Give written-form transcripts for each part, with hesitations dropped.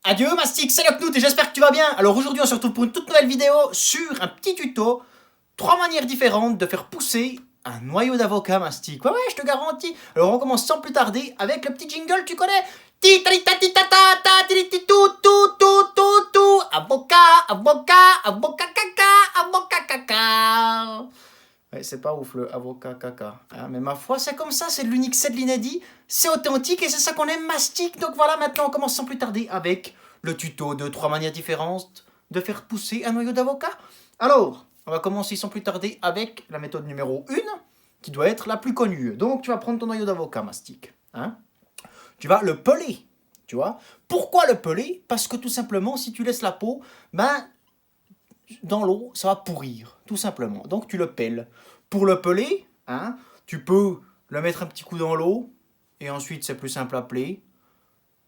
Adieu Mastic, salut Knut et j'espère que tu vas bien. Alors aujourd'hui on se retrouve pour une toute nouvelle vidéo sur un petit tuto. 3 manières différentes de faire pousser un noyau d'avocat Mastic. Ouais, je te garantis. Alors on commence sans plus tarder avec le petit jingle, tu connais. Avocat, avocat, avocat caca, avocat caca. Ouais, c'est pas ouf le avocat caca. Hein, mais ma foi, c'est comme ça, c'est de l'unique, c'est de l'inédit, c'est authentique et c'est ça qu'on aime, Mastic. Donc voilà, maintenant on commence sans plus tarder avec le tuto de 3 manières différentes de faire pousser un noyau d'avocat. Alors, on va commencer sans plus tarder avec la méthode numéro 1, qui doit être la plus connue. Donc tu vas prendre ton noyau d'avocat, Mastic. Hein, tu vas le peler, tu vois. Pourquoi le peler? Parce que tout simplement, si tu laisses la peau, ben dans l'eau, ça va pourrir, tout simplement. Donc tu le pelles. Pour le peler, hein, tu peux le mettre un petit coup dans l'eau, et ensuite c'est plus simple à peler.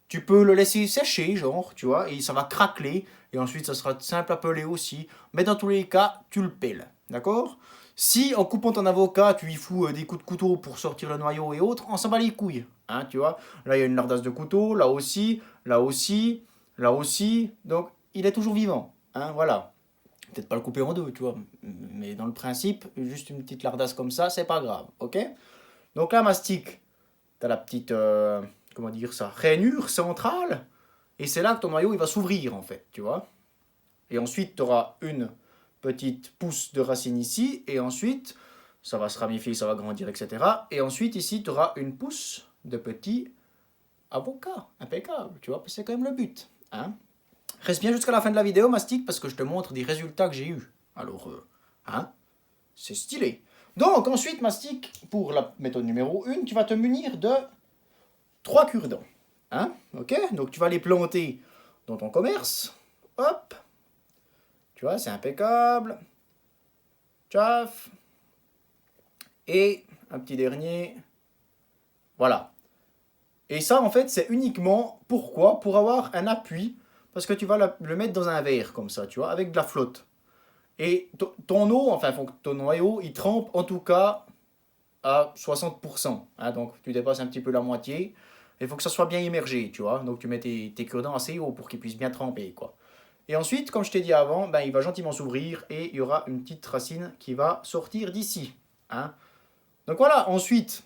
Tu peux le laisser sécher, genre, tu vois, et ça va craqueler, et ensuite ça sera simple à peler aussi. Mais dans tous les cas, tu le pelles, d'accord? Si en coupant ton avocat, tu y fous des coups de couteau pour sortir le noyau et autres, on s'en bat les couilles, hein, tu vois. Là, il y a une lardasse de couteau, là aussi, là aussi, là aussi, donc il est toujours vivant, hein, voilà. Peut-être pas le couper en deux, tu vois. Mais dans le principe, juste une petite lardasse comme ça, c'est pas grave, ok? Donc là, Mastic, t'as la petite, comment dire ça, rainure centrale. Et c'est là que ton noyau, il va s'ouvrir, en fait, tu vois? Et ensuite, tu auras une petite pousse de racine ici. Et ensuite, ça va se ramifier, ça va grandir, etc. Et ensuite, ici, tu auras une pousse de petit avocat. Impeccable, tu vois? C'est quand même le but, hein? Reste bien jusqu'à la fin de la vidéo, Mastic, parce que je te montre des résultats que j'ai eus. Alors, hein, c'est stylé. Donc, ensuite, Mastic, pour la méthode numéro 1, tu vas te munir de 3 cure-dents. Hein, ok? Donc, tu vas les planter dans ton commerce. Hop. Tu vois, c'est impeccable. Tchaf. Et un petit dernier. Voilà. Et ça, en fait, c'est uniquement, pourquoi? Pour avoir un appui, parce que tu vas le mettre dans un verre, comme ça, tu vois, avec de la flotte. Et ton eau, enfin ton noyau, il trempe en tout cas à 60%. Hein, donc tu dépasses un petit peu la moitié. Il faut que ça soit bien immergé, tu vois. Donc tu mets tes cure-dents assez haut pour qu'ils puissent bien tremper, quoi. Et ensuite, comme je t'ai dit avant, ben, il va gentiment s'ouvrir et il y aura une petite racine qui va sortir d'ici. Hein. Donc voilà, ensuite,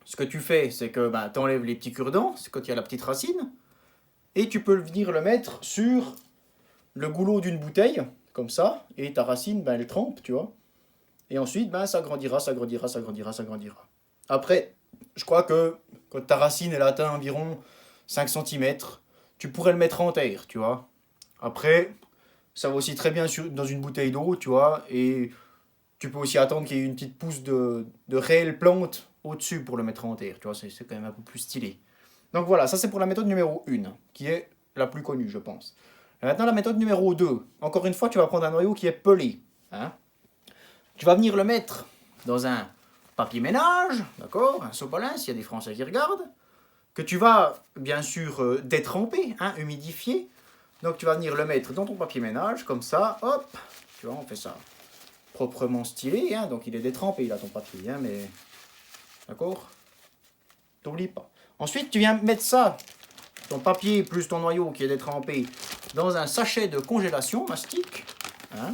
ce que tu fais, c'est que ben, tu enlèves les petits cure-dents, c'est quand il y a la petite racine, et tu peux venir le mettre sur le goulot d'une bouteille, comme ça, et ta racine, ben, elle trempe, tu vois. Et ensuite, ben, ça grandira, ça grandira, ça grandira, ça grandira. Après, je crois que quand ta racine, elle atteint environ 5 cm, tu pourrais le mettre en terre, tu vois. Après, ça va aussi très bien dans une bouteille d'eau, tu vois, et tu peux aussi attendre qu'il y ait une petite pousse de réelle plante au-dessus pour le mettre en terre, tu vois, c'est quand même un peu plus stylé. Donc voilà, ça c'est pour la méthode numéro 1, qui est la plus connue, je pense. Et maintenant, la méthode numéro 2. Encore une fois, tu vas prendre un noyau qui est pelé. Hein. Tu vas venir le mettre dans un papier ménage, d'accord, un sopalin, s'il y a des Français qui regardent, que tu vas, bien sûr, détremper, hein, humidifier. Donc tu vas venir le mettre dans ton papier ménage, comme ça, hop, tu vois, on fait ça proprement stylé, hein, donc il est détrempé, là, ton papier, hein, mais... D'accord. T'oublies pas. Ensuite, tu viens mettre ça, ton papier plus ton noyau qui est détrempé, dans un sachet de congélation, Mastic. Hein.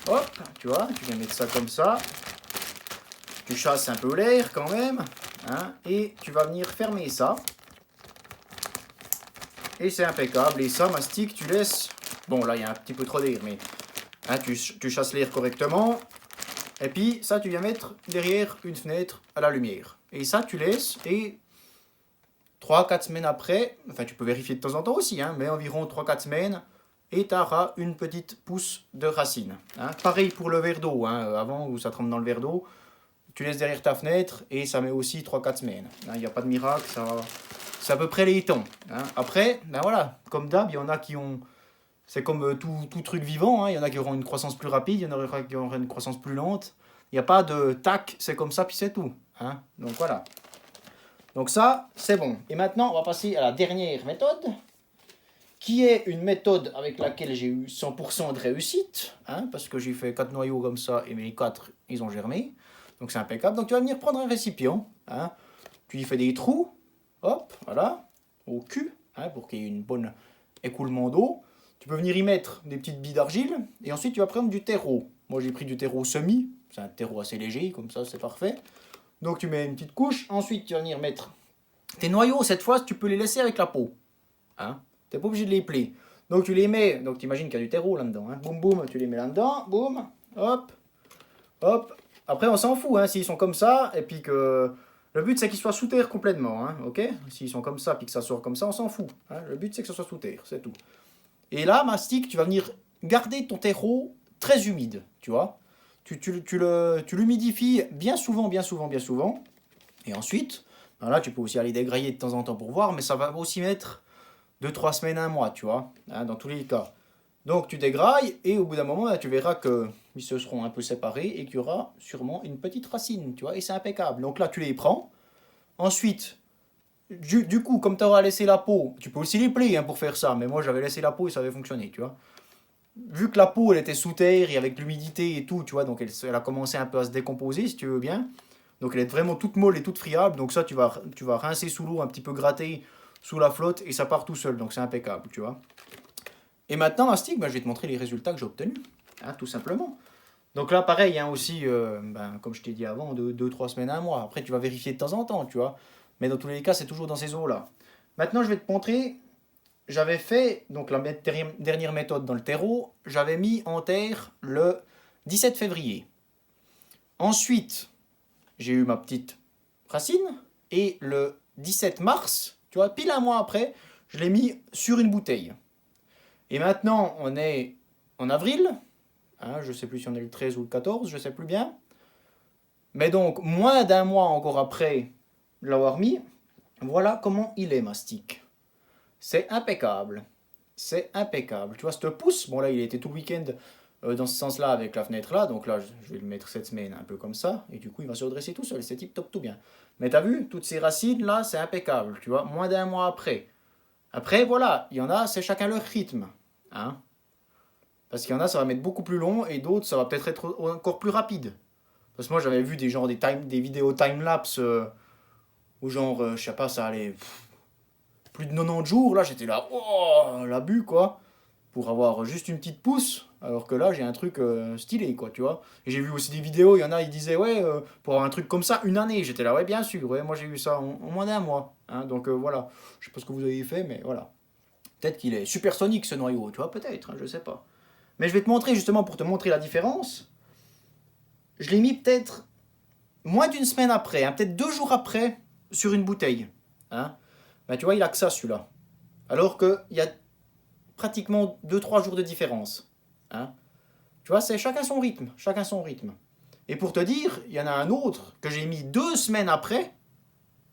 Hop, tu vois, tu viens mettre ça comme ça. Tu chasses un peu l'air quand même. Hein, et tu vas venir fermer ça. Et c'est impeccable. Et ça, Mastic, tu laisses... Bon, là, il y a un petit peu trop d'air, mais... Hein, tu chasses l'air correctement. Et puis, ça, tu viens mettre derrière une fenêtre à la lumière. Et ça, tu laisses. Et 3-4 semaines après, enfin, tu peux vérifier de temps en temps aussi, hein, mais environ 3-4 semaines, et tu auras une petite pousse de racine. Hein. Pareil pour le verre d'eau, hein, avant où ça trempe dans le verre d'eau, tu laisses derrière ta fenêtre et ça met aussi 3-4 semaines. Il n'y a pas de miracle, c'est à peu près les temps. Hein. Après, ben voilà, comme d'hab, il y en a qui ont... C'est comme tout truc vivant, hein. Il y en a qui auront une croissance plus rapide, il y en aura qui auront une croissance plus lente. Il n'y a pas de tac, c'est comme ça, puis c'est tout. Hein. Donc voilà. Donc ça, c'est bon. Et maintenant, on va passer à la dernière méthode, qui est une méthode avec laquelle j'ai eu 100% de réussite, hein, parce que j'ai fait 4 noyaux comme ça, et mes 4, ils ont germé. Donc c'est impeccable. Donc tu vas venir prendre un récipient, hein, tu y fais des trous, hop, voilà, au cul, hein, pour qu'il y ait une bonne écoulement d'eau. Tu peux venir y mettre des petites billes d'argile et ensuite tu vas prendre du terreau. Moi j'ai pris du terreau semi, c'est un terreau assez léger, comme ça c'est parfait. Donc tu mets une petite couche, ensuite tu vas venir mettre tes noyaux, cette fois tu peux les laisser avec la peau. Hein? Tu n'es pas obligé de les plier. Donc tu les mets, donc tu imagines qu'il y a du terreau là-dedans. Hein? Boum boum, tu les mets là-dedans, boum, hop, hop. Après on s'en fout, hein, s'ils sont comme ça, et puis que... Le but c'est qu'ils soient sous terre complètement, hein, ok? S'ils sont comme ça, puis que ça sort comme ça, on s'en fout. Hein? Le but c'est que ça soit sous terre, c'est tout. Et là, mastic, tu vas venir garder ton terreau très humide, tu vois. Tu l'humidifies bien souvent, bien souvent, bien souvent. Et ensuite, ben là, tu peux aussi aller dégrailler de temps en temps pour voir, mais ça va aussi mettre 2-3 semaines, un mois, tu vois, hein, dans tous les cas. Donc tu dégrailles, et au bout d'un moment, là, tu verras qu'ils se seront un peu séparés, et qu'il y aura sûrement une petite racine, tu vois, et c'est impeccable. Donc là, tu les prends. Ensuite, du coup, comme tu auras laissé la peau, tu peux aussi les plier hein, pour faire ça, mais moi j'avais laissé la peau et ça avait fonctionné, tu vois. Vu que la peau elle était sous terre et avec l'humidité et tout, tu vois, donc elle a commencé un peu à se décomposer si tu veux bien. Donc elle est vraiment toute molle et toute friable, donc ça tu vas rincer sous l'eau, un petit peu gratter sous la flotte et ça part tout seul, donc c'est impeccable, tu vois. Et maintenant, Mastic, ben, je vais te montrer les résultats que j'ai obtenus, hein, tout simplement. Donc là, pareil, hein, aussi, comme je t'ai dit avant, 2-3 semaines, un mois. Après, tu vas vérifier de temps en temps, tu vois. Mais dans tous les cas, c'est toujours dans ces eaux-là. Maintenant, je vais te montrer. J'avais fait donc la dernière méthode dans le terreau. J'avais mis en terre le 17 février. Ensuite, j'ai eu ma petite racine. Et le 17 mars, tu vois, pile un mois après, je l'ai mis sur une bouteille. Et maintenant, on est en avril. Hein, je ne sais plus si on est le 13 ou le 14, je ne sais plus bien. Mais donc, moins d'un mois encore après l'avoir mis, voilà comment il est, Mastic. C'est impeccable. C'est impeccable. Tu vois, ce pouce, bon là, il était tout le week-end dans ce sens-là avec la fenêtre là. Donc là, je vais le mettre cette semaine un peu comme ça. Et du coup, il va se redresser tout seul. C'est tip top, tout bien. Mais t'as vu, toutes ces racines là, c'est impeccable. Tu vois, moins d'un mois après. Après, voilà, il y en a, c'est chacun leur rythme. Hein? Parce qu'il y en a, ça va mettre beaucoup plus long. Et d'autres, ça va peut-être être encore plus rapide. Parce que moi, j'avais vu des vidéos time-lapse où genre, je sais pas, ça allait plus de 90 jours. Là, j'étais là, oh, l'abus, quoi. Pour avoir juste une petite pousse. Alors que là, j'ai un truc stylé, quoi, tu vois. Et j'ai vu aussi des vidéos, il y en a, ils disaient, ouais, pour avoir un truc comme ça, une année. J'étais là, ouais, bien sûr, ouais, moi j'ai eu ça en moins d'un mois. Hein, donc voilà, je sais pas ce que vous avez fait, mais voilà. Peut-être qu'il est supersonique ce noyau, tu vois, peut-être, hein, je sais pas. Mais je vais te montrer, justement, pour te montrer la différence. Je l'ai mis peut-être moins d'une semaine après, hein, peut-être 2 jours après, sur une bouteille. Hein. Ben, tu vois, il a que ça, celui-là. Alors qu'il y a pratiquement 2-3 jours de différence. Hein. Tu vois, c'est chacun son rythme, chacun son rythme. Et pour te dire, il y en a un autre que j'ai mis 2 semaines après,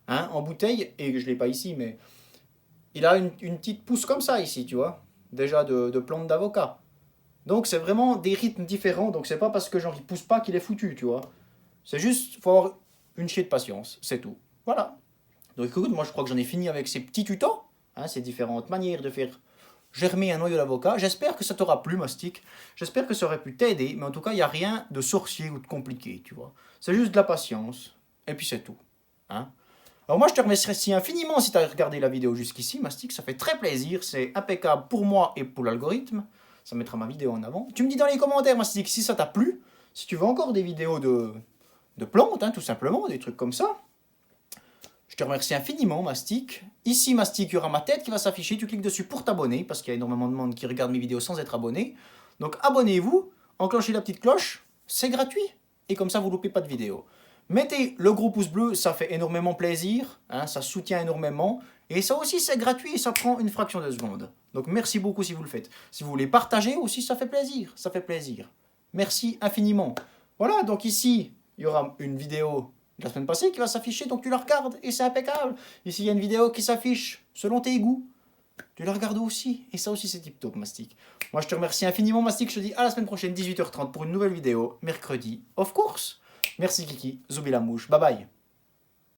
hein, en bouteille, et je ne l'ai pas ici, mais il a une petite pousse comme ça ici, tu vois, déjà de plante d'avocat. Donc c'est vraiment des rythmes différents, donc c'est pas parce que genre il pousse pas qu'il est foutu, tu vois. C'est juste, faut avoir une chier de patience, c'est tout. Voilà. Donc écoute, moi je crois que j'en ai fini avec ces petits tutos, hein, ces différentes manières de faire germer un noyau d'avocat. J'espère que ça t'aura plu, Mastic. J'espère que ça aurait pu t'aider, mais en tout cas, il n'y a rien de sorcier ou de compliqué, tu vois. C'est juste de la patience, et puis c'est tout. Hein. Alors moi, je te remercie infiniment si tu as regardé la vidéo jusqu'ici, Mastic. Ça fait très plaisir, c'est impeccable pour moi et pour l'algorithme. Ça mettra ma vidéo en avant. Tu me dis dans les commentaires, Mastic, si ça t'a plu, si tu veux encore des vidéos de plantes, hein, tout simplement, des trucs comme ça. Je te remercie infiniment, Mastic. Ici, Mastic, il y aura ma tête qui va s'afficher. Tu cliques dessus pour t'abonner, parce qu'il y a énormément de monde qui regarde mes vidéos sans être abonné. Donc abonnez-vous, enclenchez la petite cloche, c'est gratuit. Et comme ça, vous ne loupez pas de vidéos. Mettez le gros pouce bleu, ça fait énormément plaisir, hein, ça soutient énormément. Et ça aussi, c'est gratuit et ça prend une fraction de seconde. Donc merci beaucoup si vous le faites. Si vous voulez partager aussi, ça fait plaisir. Ça fait plaisir. Merci infiniment. Voilà, donc ici, il y aura une vidéo de la semaine passée qui va s'afficher, donc tu la regardes et c'est impeccable. Ici, il y a une vidéo qui s'affiche selon tes goûts. Tu la regardes aussi. Et ça aussi, c'est tip top, Mastic. Moi, je te remercie infiniment, Mastic. Je te dis à la semaine prochaine, 18h30, pour une nouvelle vidéo, mercredi, of course. Merci, Kiki. Zoubi la mouche. Bye bye.